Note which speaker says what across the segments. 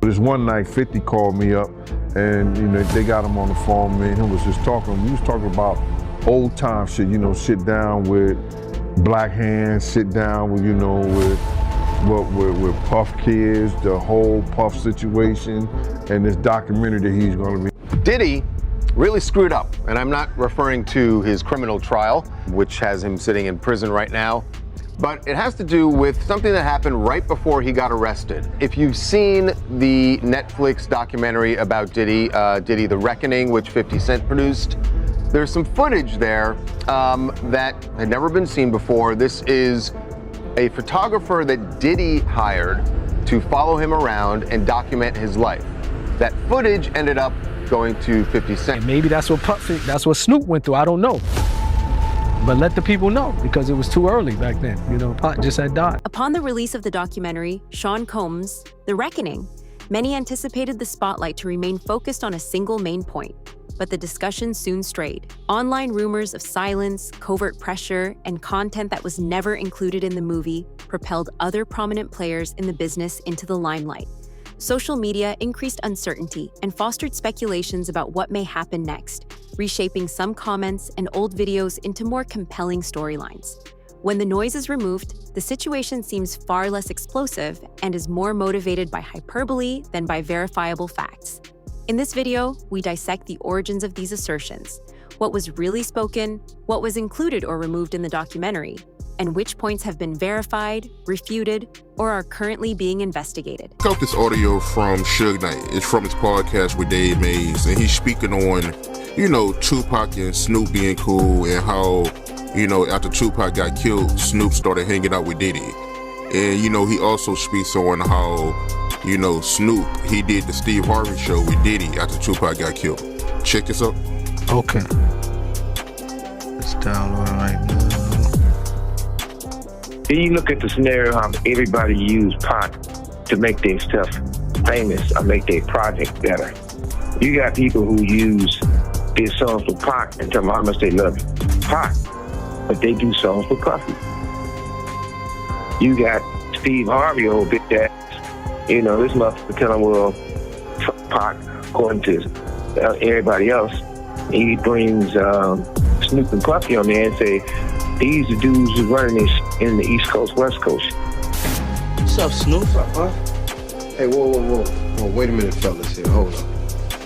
Speaker 1: This one night, 50 called me up, and they got him on the phone. Me and him was just talking. We was talking about old time shit. Sit down with Black Hands, sit down with with Puff kids, the whole Puff situation, and this documentary that he's going to be.
Speaker 2: Diddy really screwed up, and I'm not referring to his criminal trial, which has him sitting in prison right now, but it has to do with something that happened right before he got arrested. If you've seen the Netflix documentary about Diddy, The Reckoning, which 50 Cent produced, there's some footage there that had never been seen before. This is a photographer that Diddy hired to follow him around and document his life. That footage ended up going to 50 Cent.
Speaker 3: And maybe that's what Snoop went through, I don't know. But let the people know, because it was too early back then. Pac just had died.
Speaker 4: Upon the release of the documentary, Sean Combs' The Reckoning, many anticipated the spotlight to remain focused on a single main point. But the discussion soon strayed. Online rumors of silence, covert pressure, and content that was never included in the movie propelled other prominent players in the business into the limelight. Social media increased uncertainty and fostered speculations about what may happen next, reshaping some comments and old videos into more compelling storylines. When the noise is removed, the situation seems far less explosive and is more motivated by hyperbole than by verifiable facts. In this video, we dissect the origins of these assertions, what was really spoken, what was included or removed in the documentary, and which points have been verified, refuted, or are currently being investigated.
Speaker 5: I got this audio from Suge Knight. It's from his podcast with Dave Mays, and he's speaking on, Tupac and Snoop being cool, and how, after Tupac got killed, Snoop started hanging out with Diddy. And, he also speaks on how, Snoop, he did the Steve Harvey show with Diddy after Tupac got killed. Check this out.
Speaker 3: Okay. Let's download it right now.
Speaker 6: Then you look at the scenario how everybody used Pac to make their stuff famous or make their project better. You got people who use their songs for Pac and tell them how much they love Pac, but they do songs for Puffy. You got Steve Harvey, old bitch ass, this motherfucker telling, well, fuck Pac, according to everybody else. He brings Snoop and Puffy on there and say, these are dudes who running this in the East Coast, West Coast.
Speaker 7: What's up, Snoop?
Speaker 8: Huh? Hey, whoa. Wait a minute, fellas here. Hold up.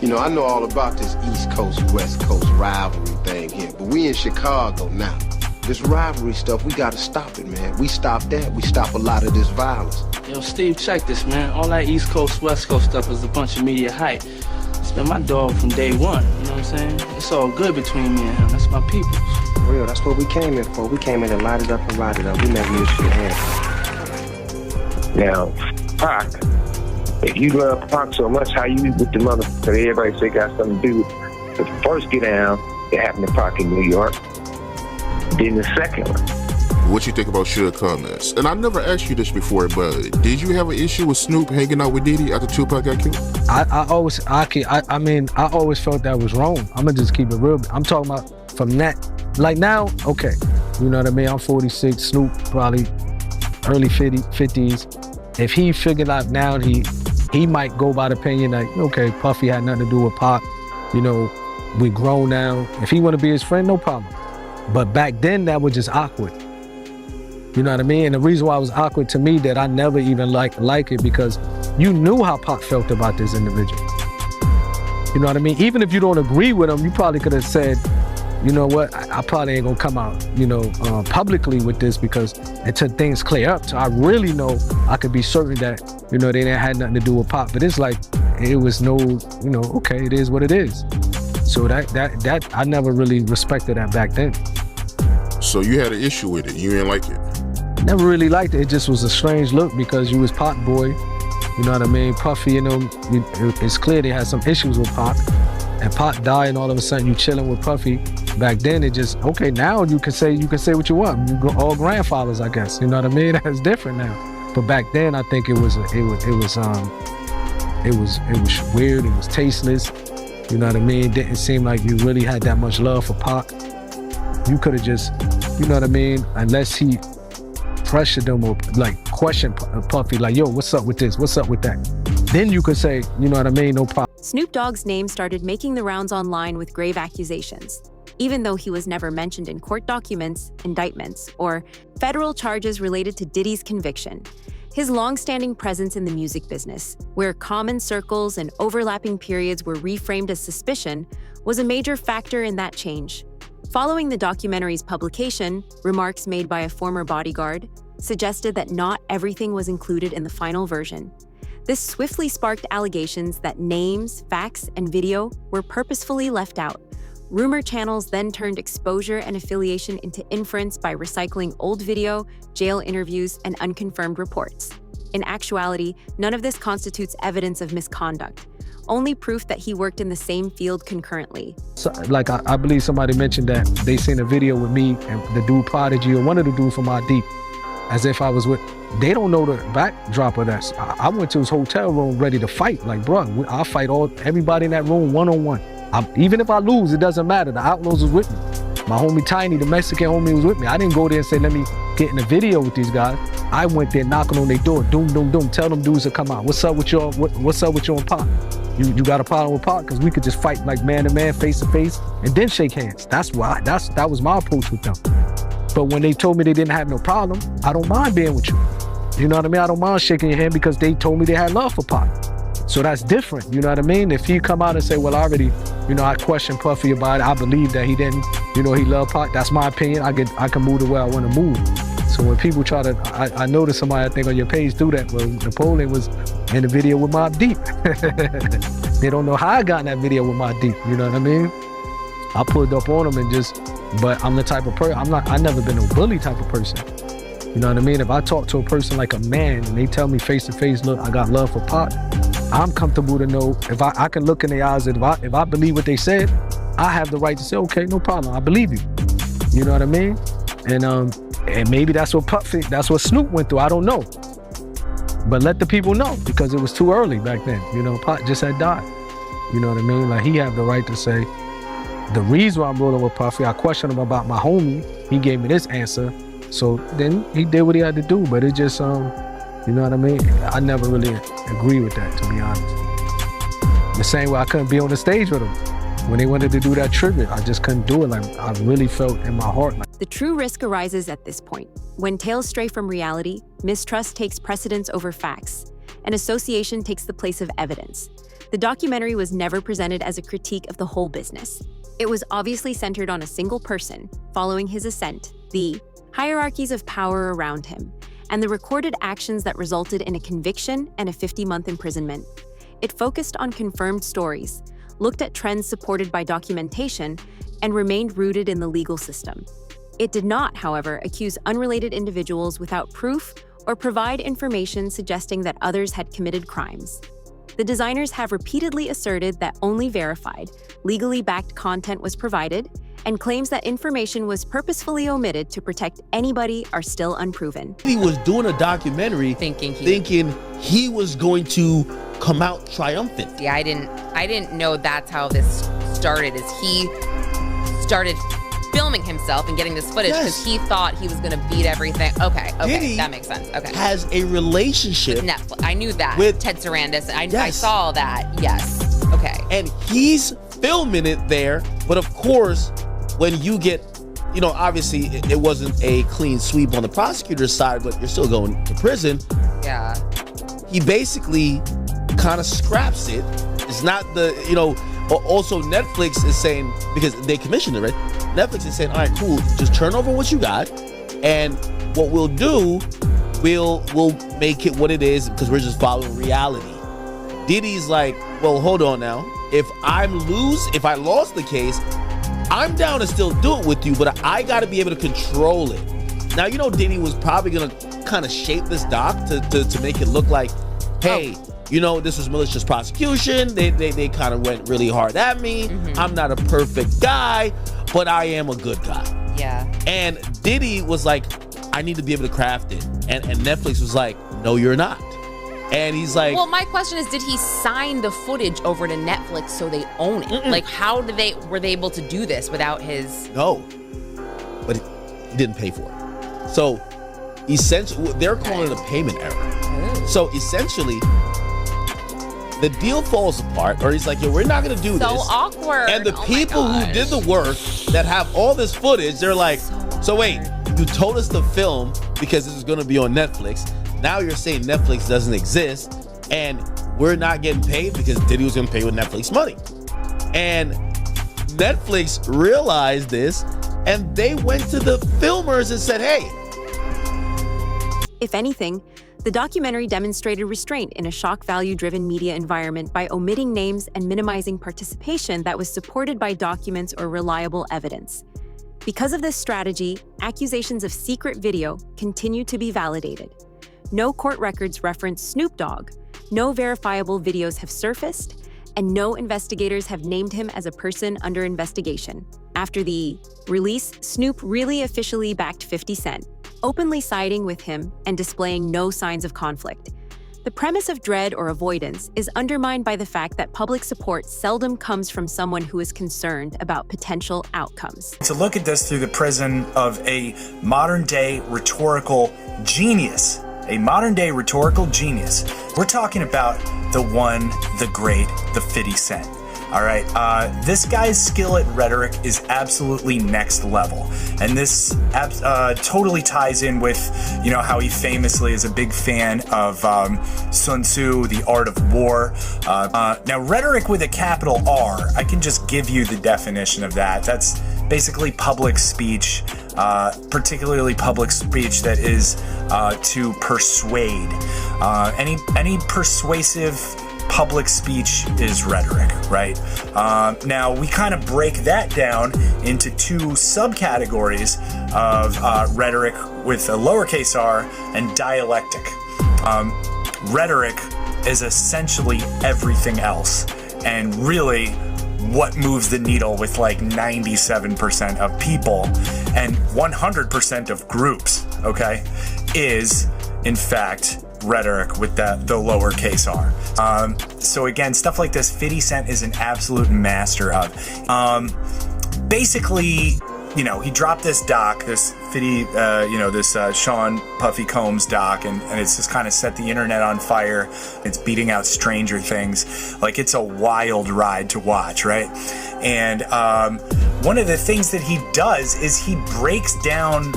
Speaker 8: I know all about this East Coast, West Coast rivalry thing here, but we in Chicago now. This rivalry stuff, we gotta stop it, man. We stop that, we stop a lot of this violence.
Speaker 7: Yo, Steve, check this, man. All that East Coast, West Coast stuff is a bunch of media hype. It's been my dog from day one, you know what I'm saying? It's all good between me and him. That's my people.
Speaker 9: For real, that's what we came here for. We came in to light it up and ride it up. We making this shit happen.
Speaker 6: Now, Pac, if you love Pac so much, how you with the motherfucker that everybody say got something to do with the first get down that happened to Pac in New York, then the second one.
Speaker 5: What you think about Suge comments? And I never asked you this before, but did you have an issue with Snoop hanging out with Diddy after Tupac got killed?
Speaker 3: I always felt that was wrong. I'm gonna just keep it real. I'm talking about from that, like now, okay. You know what I mean? I'm 46, Snoop probably early 50s. If he figured out now, he might go by the opinion like, okay, Puffy had nothing to do with Pac. We grown now. If he wanna be his friend, no problem. But back then, that was just awkward. You know what I mean? And the reason why it was awkward to me that I never even like it because you knew how Pac felt about this individual. You know what I mean? Even if you don't agree with him, you probably could have said, you know what, I probably ain't gonna come out, publicly with this because until things clear up. So I really know I could be certain that, they didn't have nothing to do with Pac. But it's like, it was no, okay, it is what it is. So that I never really respected that back then.
Speaker 5: So you had an issue with it, you didn't like it?
Speaker 3: Never really liked it. It just was a strange look because you was Pac boy. You know what I mean? Puffy, it's clear they had some issues with Pac. And Pac died and all of a sudden you chilling with Puffy. Back then it just, okay, now you can say what you want. You go all grandfathers, I guess. You know what I mean? That's different now. But back then I think it was weird, it was tasteless. You know what I mean? It didn't seem like you really had that much love for Pac. You could have just, you know what I mean? Unless he pressured them or like questioned Puffy, like, yo, what's up with this? What's up with that? then you could say, you know what I mean, no problem.
Speaker 4: Snoop Dogg's name started making the rounds online with grave accusations, even though he was never mentioned in court documents, indictments, or federal charges related to Diddy's conviction. His long-standing presence in the music business, where common circles and overlapping periods were reframed as suspicion, was a major factor in that change. Following the documentary's publication, remarks made by a former bodyguard suggested that not everything was included in the final version. This swiftly sparked allegations that names, facts, and video were purposefully left out. Rumor channels then turned exposure and affiliation into inference by recycling old video, jail interviews, and unconfirmed reports. In actuality, none of this constitutes evidence of misconduct, only proof that he worked in the same field concurrently.
Speaker 3: So, like I believe somebody mentioned that they seen a video with me and the dude Prodigy or one of the dudes from our Deep, as if I was with. They don't know the backdrop of that. I went to his hotel room ready to fight. Like, bro, I'll fight everybody in that room one-on-one. Even if I lose, it doesn't matter. The Outlaws was with me. My homie Tiny, the Mexican homie, was with me. I didn't go there and say, let me get in a video with these guys. I went there knocking on their door, doom, doom, doom. Tell them dudes to come out. What's up with y'all? What's up with you and Pac? You got a problem with Pac? Because we could just fight like man to man, face to face, and then shake hands. That was my approach with them. But when they told me they didn't have no problem, I don't mind being with you. You know what I mean? I don't mind shaking your hand because they told me they had love for Pac. So that's different, you know what I mean? If he come out and say, well, I questioned Puffy about it, I believe that he didn't, he loved Pac, that's my opinion, I can move the way I want to move. So when people try to, I noticed somebody, I think on your page do that, well, Napoleon was in the video with Mobb Deep. They don't know how I got in that video with Mobb Deep, you know what I mean? I pulled up on him but I'm the type of person, I never been a bully type of person. You know what I mean? If I talk to a person like a man and they tell me face to face, look, I got love for Pac, I'm comfortable to know if I can look in their eyes, if I believe what they said, I have the right to say, okay, no problem, I believe you. You know what I mean? And maybe that's what Snoop went through, I don't know. But let the people know, because it was too early back then. Pac just had died. You know what I mean? Like, he had the right to say, the reason why I'm rolling with Puffy, I questioned him about my homie, he gave me this answer. So then he did what he had to do, but it just, you know what I mean? I never really agree with that, to be honest. The same way I couldn't be on the stage with them. When they wanted to do that tribute, I just couldn't do it. Like, I really felt in my heart.
Speaker 4: The true risk arises at this point. When tales stray from reality, mistrust takes precedence over facts, and association takes the place of evidence. The documentary was never presented as a critique of the whole business. It was obviously centered on a single person, following his ascent, the hierarchies of power around him, and the recorded actions that resulted in a conviction and a 50-month imprisonment. It focused on confirmed stories, looked at trends supported by documentation, and remained rooted in the legal system. It did not, however, accuse unrelated individuals without proof or provide information suggesting that others had committed crimes. The designers have repeatedly asserted that only verified, legally backed content was provided, and claims that information was purposefully omitted to protect anybody are still unproven.
Speaker 10: He was doing a documentary thinking he was going to come out triumphant.
Speaker 11: Yeah, I didn't know that's how this started, is he started filming himself and getting this footage because he thought he was going to beat everything. Okay,
Speaker 10: Diddy
Speaker 11: that makes sense. Okay.
Speaker 10: Has a relationship
Speaker 11: with Netflix. I knew that.
Speaker 10: With
Speaker 11: Ted Sarandis. I saw that. Yes. Okay.
Speaker 10: And he's filming it there, but of course, when you get, obviously it wasn't a clean sweep on the prosecutor's side, but you're still going to prison.
Speaker 11: Yeah.
Speaker 10: He basically kind of scraps it. It's not also Netflix is saying, because they commissioned it, right? Netflix is saying, all right, cool, just turn over what you got, and what we'll do, we'll make it what it is, because we're just following reality. Diddy's like, well, hold on now. If I lost the case, I'm down to still do it with you, but I got to be able to control it. Now, Diddy was probably going to kind of shape this doc to make it look like, hey, this was malicious prosecution. They kind of went really hard at me. Mm-hmm. I'm not a perfect guy, but I am a good guy.
Speaker 11: Yeah.
Speaker 10: And Diddy was like, I need to be able to craft it. And Netflix was like, no, you're not. And he's like,
Speaker 11: well, my question is, did he sign the footage over to Netflix so they own it? Mm-mm. Like, how were they able to do this without his?
Speaker 10: No, but he didn't pay for it. So essentially, they're calling it a payment error. Ooh. So essentially, The deal falls apart, or he's like, yo, we're not gonna do
Speaker 11: So
Speaker 10: this.
Speaker 11: awkward.
Speaker 10: And the
Speaker 11: Oh my
Speaker 10: people who
Speaker 11: gosh.
Speaker 10: did the work that have all this footage, they're like, so wait, you told us to film because this is gonna be on Netflix. Now you're saying Netflix doesn't exist, and we're not getting paid because Diddy was gonna pay with Netflix money. And Netflix realized this, and they went to the filmers and said, hey.
Speaker 4: If anything, the documentary demonstrated restraint in a shock value-driven media environment by omitting names and minimizing participation that was supported by documents or reliable evidence. Because of this strategy, accusations of secret video continue to be validated. No court records reference Snoop Dogg, no verifiable videos have surfaced, and no investigators have named him as a person under investigation. After the release, Snoop really officially backed 50 Cent, openly siding with him and displaying no signs of conflict. The premise of dread or avoidance is undermined by the fact that public support seldom comes from someone who is concerned about potential outcomes.
Speaker 12: To look at this through the prism of a modern-day rhetorical genius, we're talking about the one, the great, the 50 Cent. All right, this guy's skill at rhetoric is absolutely next level. And this totally ties in with, how he famously is a big fan of Sun Tzu, The Art of War. Now, rhetoric with a capital R, I can just give you the definition of that. That's basically public speech, particularly public speech that is to persuade. Any persuasive public speech is rhetoric, right? Now, we kind of break that down into two subcategories of rhetoric with a lowercase r and dialectic. Rhetoric is essentially everything else, and really what moves the needle with like 97% of people and 100% of groups, okay, is in fact rhetoric with the lowercase r. So again, stuff like this, 50 Cent is an absolute master of. Basically, he dropped this doc, this 50, this Sean Puffy Combs doc, and it's just kind of set the internet on fire. It's beating out Stranger Things. Like, it's a wild ride to watch, right? And one of the things that he does is he breaks down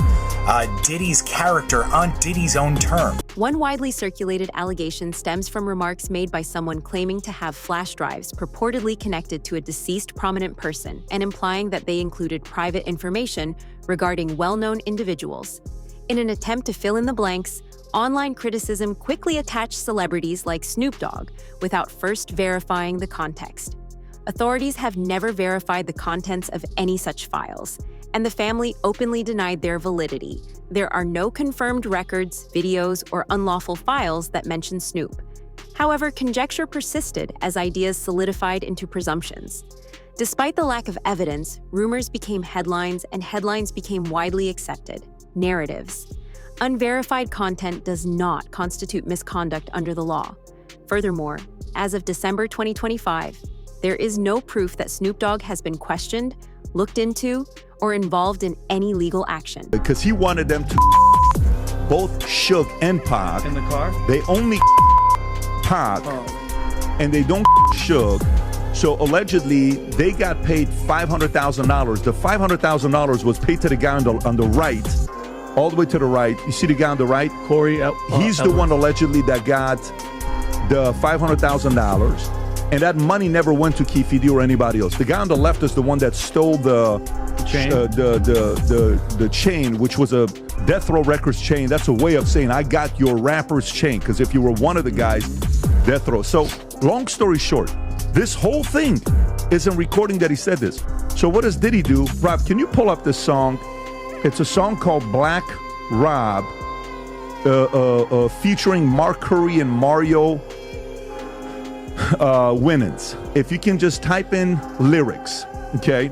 Speaker 12: Diddy's character on Diddy's own terms.
Speaker 4: One widely circulated allegation stems from remarks made by someone claiming to have flash drives purportedly connected to a deceased prominent person and implying that they included private information regarding well-known individuals. In an attempt to fill in the blanks, online criticism quickly attached celebrities like Snoop Dogg without first verifying the context. Authorities have never verified the contents of any such files, and the family openly denied their validity. There are no confirmed records, videos, or unlawful files that mention Snoop. However, conjecture persisted as ideas solidified into presumptions. Despite the lack of evidence, rumors became headlines, and headlines became widely accepted. Narratives. Unverified content does not constitute misconduct under the law. Furthermore, as of December 2025, there is no proof that Snoop Dogg has been questioned, looked into, or involved in any legal action.
Speaker 13: Because he wanted them to both Suge and Pac.
Speaker 7: In the car?
Speaker 13: They only Pac, and they don't Suge. So allegedly, they got paid $500,000. The $500,000 was paid to the guy on the right, all the way to the right. You see the guy on the right?
Speaker 3: Corey.
Speaker 13: He's the one allegedly that got the $500,000. And that money never went to Keefe D or anybody else. The guy on the left is the one that stole the chain, the chain, which was a Death Row Records chain. That's a way of saying I got your rapper's chain. Because if you were one of the guys, Death Row. So long story short, this whole thing is a recording that he said this. So what does Diddy do? Rob, can you pull up this song? It's a song called Black Rob, featuring Mark Curry and Mario Winans. If you can just type in lyrics, okay?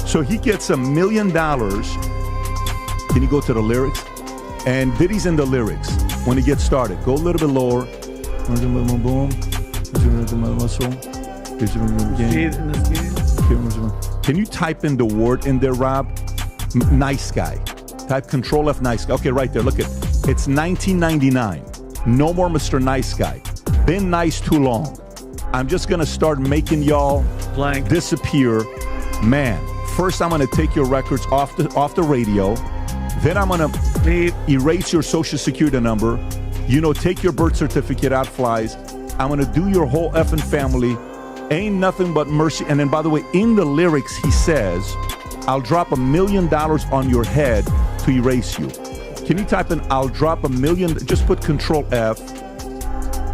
Speaker 13: So he gets $1 million. Can you go to the lyrics? And Diddy's in the lyrics when he gets started. Go a little bit lower. Can you type in the word in there, Rob? Nice guy. Type Control F, nice guy. Okay, right there. Look at it's 1999. No more Mr. Nice Guy. Been nice too long. I'm just gonna start making y'all disappear. Man, first I'm gonna take your records off the radio. Then I'm gonna erase your social security number. Take your birth certificate out flies. I'm gonna do your whole effing family. Ain't nothing but mercy. And then, by the way, in the lyrics, he says, I'll drop $1 million on your head to erase you. Can you type in, I'll drop $1 million, just put Control F.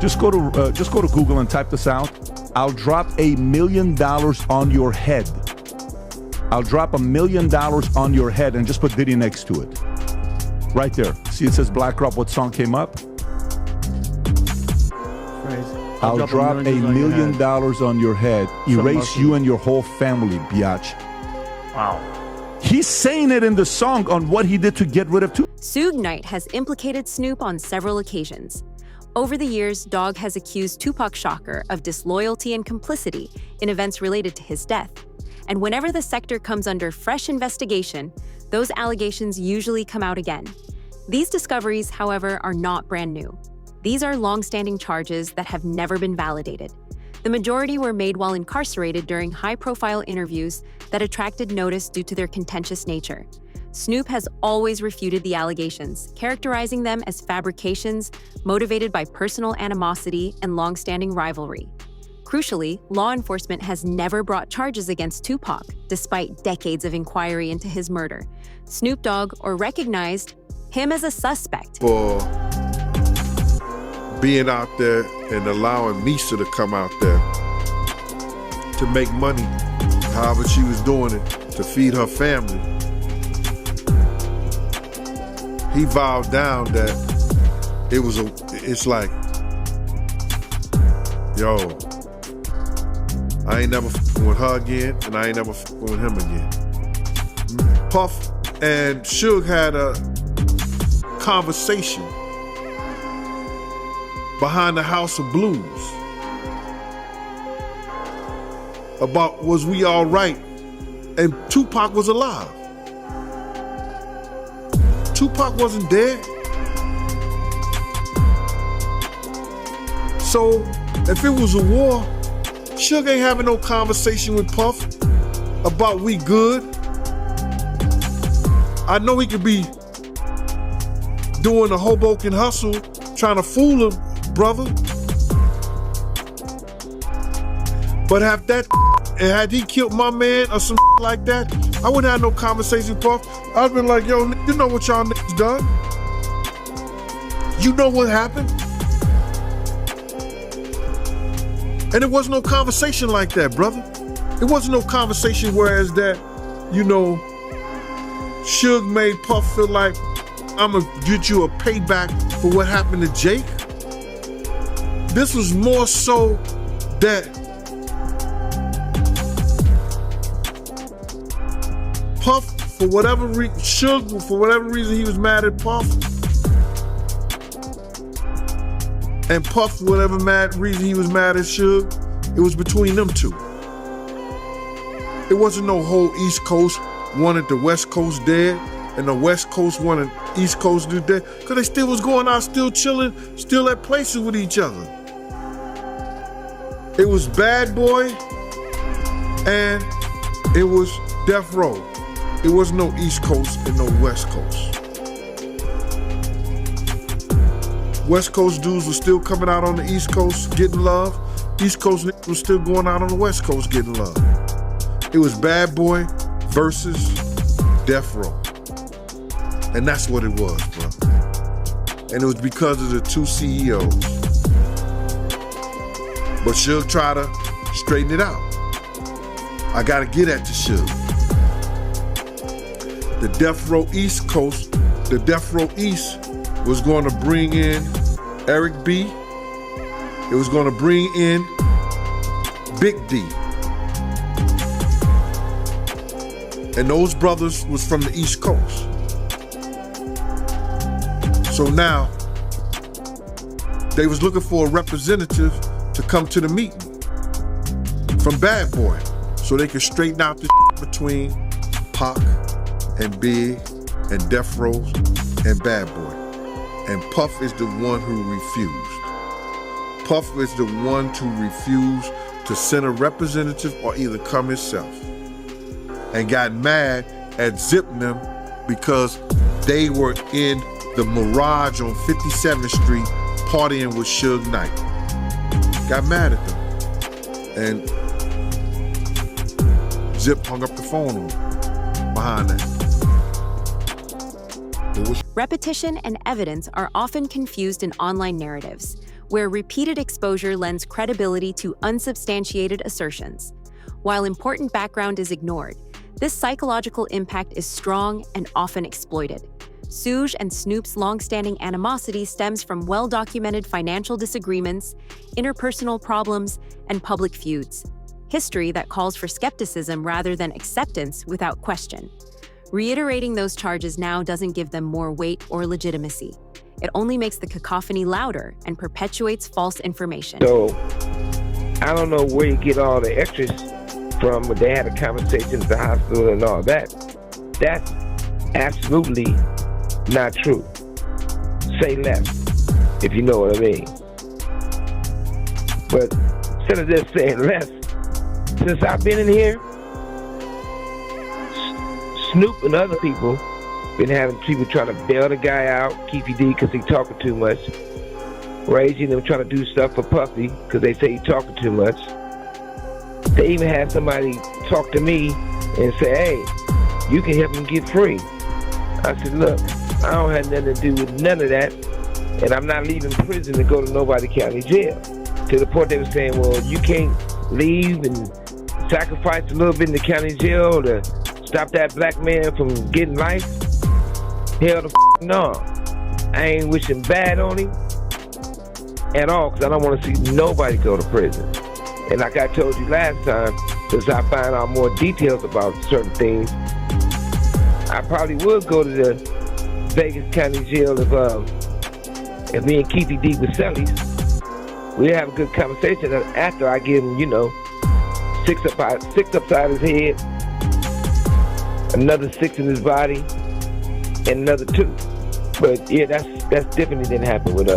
Speaker 13: Just go to Google and type this out. I'll drop $1 million on your head. I'll drop $1 million on your head, and just put Diddy next to it. Right there. See, it says Black Rob. What song came up? I'll drop $1 million on your head. Erase you and your whole family, biatch.
Speaker 14: Wow.
Speaker 13: He's saying it in the song on what he did to get rid of Tupac.
Speaker 4: Suge Knight has implicated Snoop on several occasions. Over the years, Dogg has accused Tupac Shakur of disloyalty and complicity in events related to his death. And whenever the sector comes under fresh investigation, those allegations usually come out again. These discoveries, however, are not brand new. These are long-standing charges that have never been validated. The majority were made while incarcerated during high-profile interviews that attracted notice due to their contentious nature. Snoop has always refuted the allegations, characterizing them as fabrications motivated by personal animosity and long-standing rivalry. Crucially, law enforcement has never brought charges against Tupac, despite decades of inquiry into his murder. Snoop Dogg recognized him as a suspect.
Speaker 1: For being out there and allowing Misa to come out there to make money, however she was doing it, to feed her family. He vowed down that it's like, yo, I ain't never f***ing with her again, and I ain't never f***ing with him again. Puff and Suge had a conversation behind the House of Blues about was we all right, and Tupac was alive. Tupac wasn't dead. So if it was a war, Suge ain't having no conversation with Puff about we good. I know he could be doing a Hoboken hustle, trying to fool a brother. But had he killed my man or some like that, I wouldn't have no conversation with Puff. I'd been like, yo, you know what y'all niggas done? You know what happened? And it wasn't no conversation like that, brother. It wasn't no conversation whereas that, Suge made Puff feel like, I'm gonna get you a payback for what happened to Jake. This was more so that Puff, for whatever reason, Suge, for whatever reason, he was mad at Puff. And Puff, for whatever reason he was mad at Suge, it was between them two. It wasn't no whole East Coast wanted the West Coast dead, and the West Coast wanted East Coast to dead, because they still was going out, still chilling, still at places with each other. It was Bad Boy, and it was Death Row. It was no East Coast and no West Coast. West Coast dudes were still coming out on the East Coast getting love. East Coast niggas was still going out on the West Coast getting love. It was Bad Boy versus Death Row. And that's what it was, bro. And it was because of the two CEOs. But Suge tried to straighten it out. I gotta get at the Suge. The Death Row East Coast, the Death Row East was going to bring in Eric B. It was going to bring in Big D. And those brothers was from the East Coast. So now, they was looking for a representative to come to the meeting from Bad Boy so they could straighten out the between Pac and Big and Death Row and Bad Boy. And Puff is the one who refused. Puff is the one to refuse to send a representative or either come himself, and got mad at Zip and them because they were in the Mirage on 57th Street partying with Suge Knight. Got mad at them. And Zip hung up the phone on him behind that.
Speaker 4: Repetition and evidence are often confused in online narratives, where repeated exposure lends credibility to unsubstantiated assertions. While important background is ignored, this psychological impact is strong and often exploited. Suge and Snoop's long-standing animosity stems from well-documented financial disagreements, interpersonal problems, and public feuds. History that calls for skepticism rather than acceptance without question. Reiterating those charges now doesn't give them more weight or legitimacy. It only makes the cacophony louder and perpetuates false information.
Speaker 6: So, I don't know where you get all the extras from, but they had a conversation at the hospital and all that. That's absolutely not true. Say less, if you know what I mean. But instead of just saying less, since I've been in here, Snoop and other people been having people trying to bail the guy out, Keefy D, because he talking too much. Raising them trying to do stuff for Puffy because they say he talking too much. They even had somebody talk to me and say, hey, you can help him get free. I said, look, I don't have nothing to do with none of that, and I'm not leaving prison to go to Nobody County Jail. To the point they were saying, well, you can't leave and sacrifice a little bit in the county jail to stop that black man from getting life? Hell the no. I ain't wishing bad on him at all, because I don't want to see nobody go to prison. And like I told you last time, since I find out more details about certain things, I probably would go to the Vegas County Jail if me and Keefy D with Sellies. We have a good conversation after I give him, six upside his head, another 6 in his body, and another 2. But yeah, that's different. It didn't happen with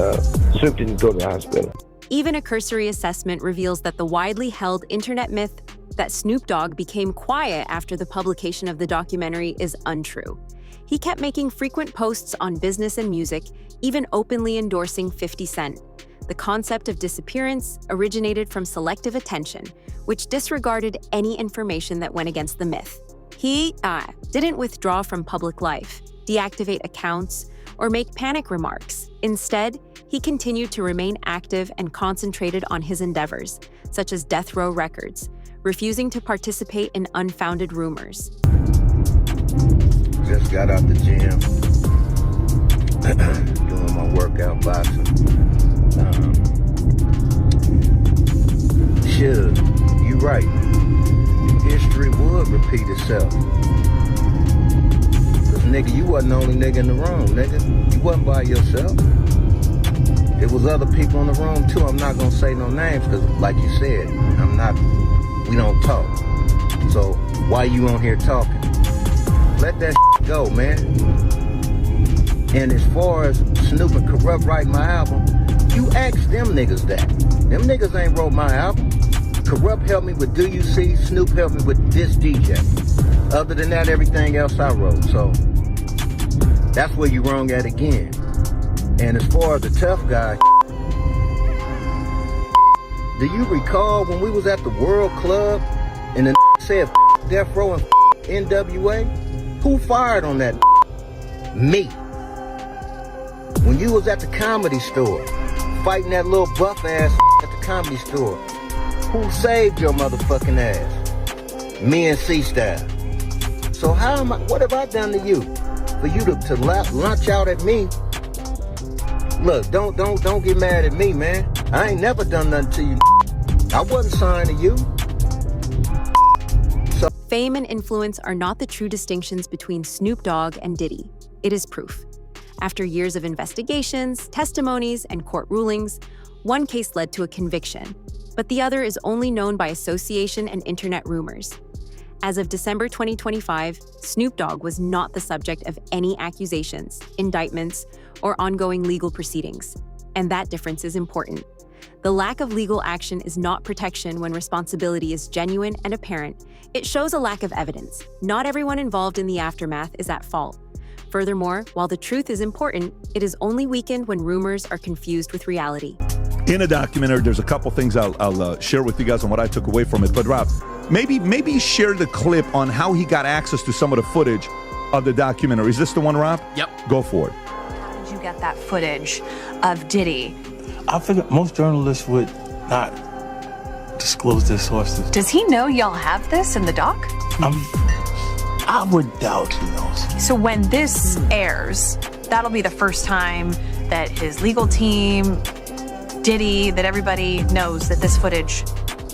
Speaker 6: Snoop didn't go to the hospital.
Speaker 4: Even a cursory assessment reveals that the widely held internet myth that Snoop Dogg became quiet after the publication of the documentary is untrue. He kept making frequent posts on business and music, even openly endorsing 50 Cent. The concept of disappearance originated from selective attention, which disregarded any information that went against the myth. He didn't withdraw from public life, deactivate accounts, or make panic remarks. Instead, he continued to remain active and concentrated on his endeavors, such as Death Row Records, refusing to participate in unfounded rumors.
Speaker 14: Just got out the gym, doing my workout boxing. Suge, you right. History would repeat itself. Cause nigga, you wasn't the only nigga in the room, nigga. You wasn't by yourself. There was other people in the room too. I'm not gonna say no names cause like you said, we don't talk. So why you on here talking? Let that go, man. And as far as Snoop and Corrupt writing my album, you ask them niggas that. Them niggas ain't wrote my album. Corrupt helped me with Do You See? Snoop helped me with This DJ. Other than that, everything else I wrote. So that's where you wrong at again. And as far as the tough guy, do you recall when we was at the World Club and the said Death Row and NWA? Who fired on that? Me. When you was at the Comedy Store, fighting that little buff ass at the Comedy Store, who saved your motherfucking ass? Me and C-Style. So what have I done to you? For you to launch out at me? Look, don't get mad at me, man. I ain't never done nothing to you. I wasn't signed to you.
Speaker 4: Fame and influence are not the true distinctions between Snoop Dogg and Diddy. It is proof. After years of investigations, testimonies, and court rulings, one case led to a conviction, but the other is only known by association and internet rumors. As of December 2025, Snoop Dogg was not the subject of any accusations, indictments, or ongoing legal proceedings. And that difference is important. The lack of legal action is not protection when responsibility is genuine and apparent. It shows a lack of evidence. Not everyone involved in the aftermath is at fault. Furthermore, while the truth is important, it is only weakened when rumors are confused with reality.
Speaker 13: In a documentary, there's a couple things I'll share with you guys on what I took away from it. But Rob, maybe share the clip on how he got access to some of the footage of the documentary. Is this the one, Rob?
Speaker 15: Yep.
Speaker 13: Go for it.
Speaker 16: How did you get that footage of Diddy?
Speaker 17: I figured most journalists would not disclose their sources.
Speaker 16: Does he know y'all have this in the doc?
Speaker 17: I would doubt he knows.
Speaker 16: So when this airs, that'll be the first time that his legal team, Diddy, that everybody knows that this footage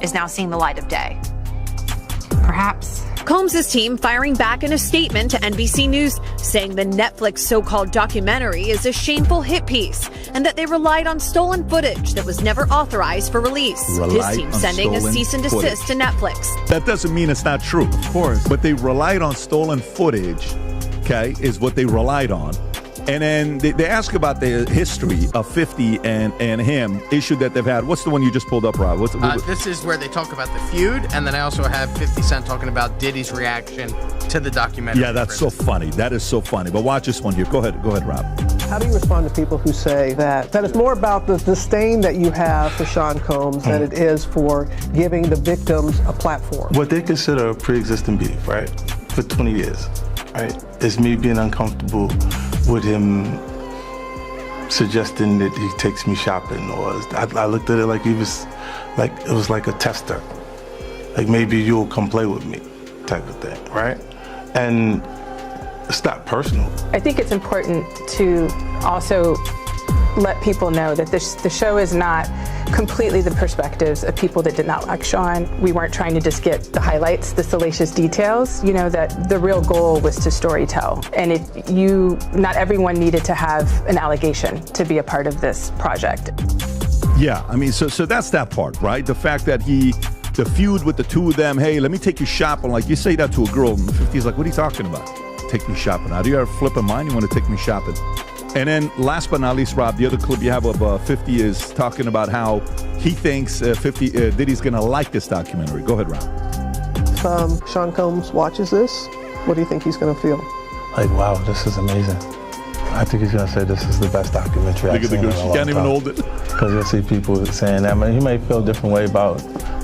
Speaker 16: is now seeing the light of day.
Speaker 18: Perhaps. Combs' team firing back in a statement to NBC News, saying the Netflix so-called documentary is a shameful hit piece and that they relied on stolen footage that was never authorized for release. His team sending a cease and desist to Netflix.
Speaker 13: That doesn't mean it's not true. Of course. But they relied on stolen footage, okay, is what they relied on. And then they ask about the history of 50 and him, issue that they've had. What's the one you just pulled up, Rob?
Speaker 15: This is where they talk about the feud, and then I also have 50 Cent talking about Diddy's reaction to the documentary.
Speaker 13: Yeah, that's so funny. That is so funny. But watch this one here. Go ahead, Rob.
Speaker 19: How do you respond to people who say that it's more about the disdain that you have for Sean Combs than it is for giving the victims a platform?
Speaker 17: What they consider a pre-existing beef, right, for 20 years, right, is me being uncomfortable with him suggesting that he takes me shopping, or I looked at it like it was like a tester, like maybe you'll come play with me, type of thing, right? And it's not personal.
Speaker 20: I think it's important to also let people know that the show is not completely the perspectives of people that did not like Sean. We weren't trying to just get the highlights, the salacious details, that the real goal was to storytell. And not everyone needed to have an allegation to be a part of this project.
Speaker 13: Yeah, I mean, so that's that part, right? The fact that the feud with the two of them, hey, let me take you shopping. Like, you say that to a girl in the 50s, like, what are you talking about? Take me shopping. How do you ever flip a mind? You want to take me shopping? And then last but not least, Rob, the other clip you have of 50 is talking about how he thinks Diddy's going to like this documentary. Go ahead, Rob.
Speaker 19: If Sean Combs watches this, what do you think he's going to feel?
Speaker 17: Like, wow, this is amazing. I think he's going to say this is the best documentary I've seen in a long time.
Speaker 13: She can't even hold it.
Speaker 17: Because you'll see people saying that. I mean, he may feel a different way about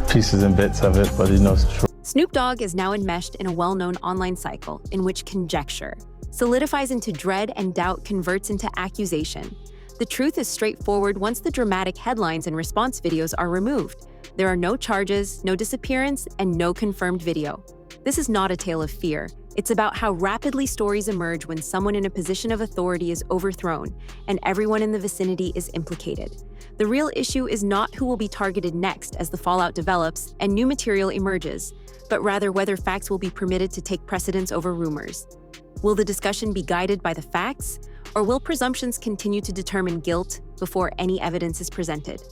Speaker 17: pieces and bits of it, but he knows the truth.
Speaker 4: Snoop Dogg is now enmeshed in a well-known online cycle in which conjecture solidifies into dread and doubt converts into accusation. The truth is straightforward once the dramatic headlines and response videos are removed. There are no charges, no disappearance, and no confirmed video. This is not a tale of fear. It's about how rapidly stories emerge when someone in a position of authority is overthrown and everyone in the vicinity is implicated. The real issue is not who will be targeted next as the fallout develops and new material emerges, but rather whether facts will be permitted to take precedence over rumors. Will the discussion be guided by the facts, or will presumptions continue to determine guilt before any evidence is presented?